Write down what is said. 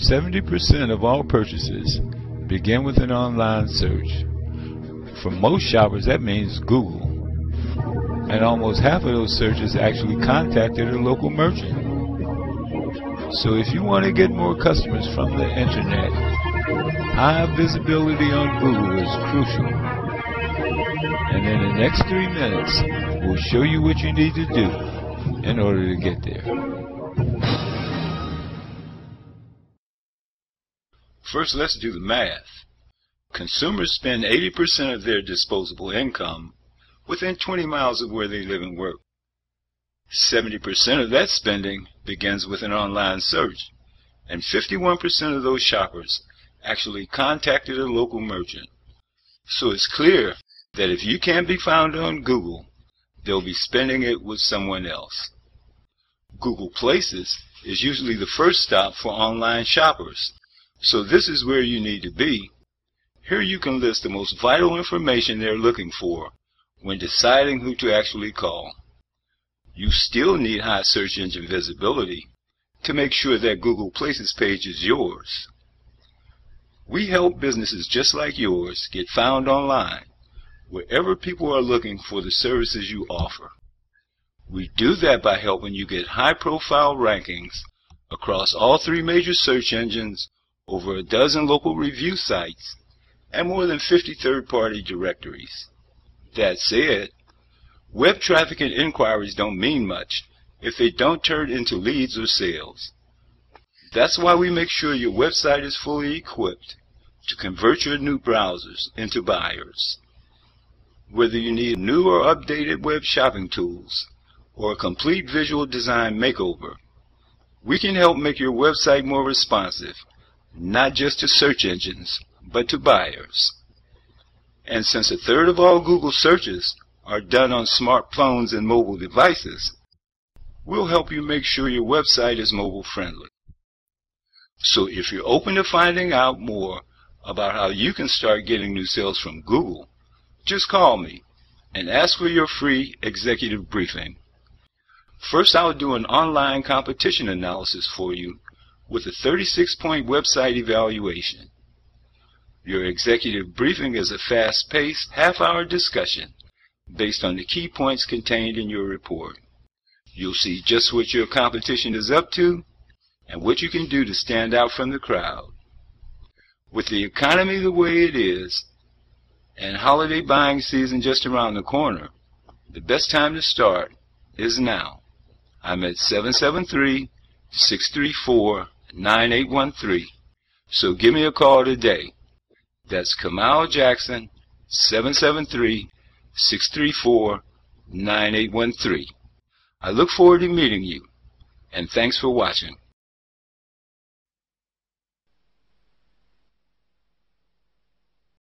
70% of all purchases begin with an online search. For most shoppers, that means Google. And almost half of those searches actually contacted a local merchant. So if you want to get more customers from the internet, high visibility on Google is crucial. And in the next 3 minutes, we'll show you what you need to do in order to get there. First, let's do the math. Consumers spend 80% of their disposable income within 20 miles of where they live and work. 70% of that spending begins with an online search, and 51% of those shoppers actually contacted a local merchant. So it's clear that if you can't be found on Google, they'll be spending it with someone else. Google Places is usually the first stop for online shoppers, so this is where you need to be. Here you can list the most vital information they're looking for when deciding who to actually call. You still need high search engine visibility to make sure that Google Places page is yours. We help businesses just like yours get found online wherever people are looking for the services you offer. We do that by helping you get high-profile rankings across all 3 major search engines, over a dozen local review sites, and more than 50 third-party directories. That said, web traffic and inquiries don't mean much if they don't turn into leads or sales. That's why we make sure your website is fully equipped to convert your new browsers into buyers. Whether you need new or updated web shopping tools or a complete visual design makeover, we can help make your website more responsive, not just to search engines, but to buyers. And since 1/3 of all Google searches are done on smartphones and mobile devices, we'll help you make sure your website is mobile friendly. So if you're open to finding out more about how you can start getting new sales from Google, just call me and ask for your free executive briefing. First, I'll do an online competition analysis for you with a 36-point website evaluation. Your executive briefing is a fast-paced, half-hour discussion based on the key points contained in your report. You'll see just what your competition is up to and what you can do to stand out from the crowd. With the economy the way it is, and holiday buying season just around the corner, the best time to start is now. I'm at 773-634-9813, so give me a call today. That's Kamal Jackson, 773-634-9813. I look forward to meeting you, and thanks for watching.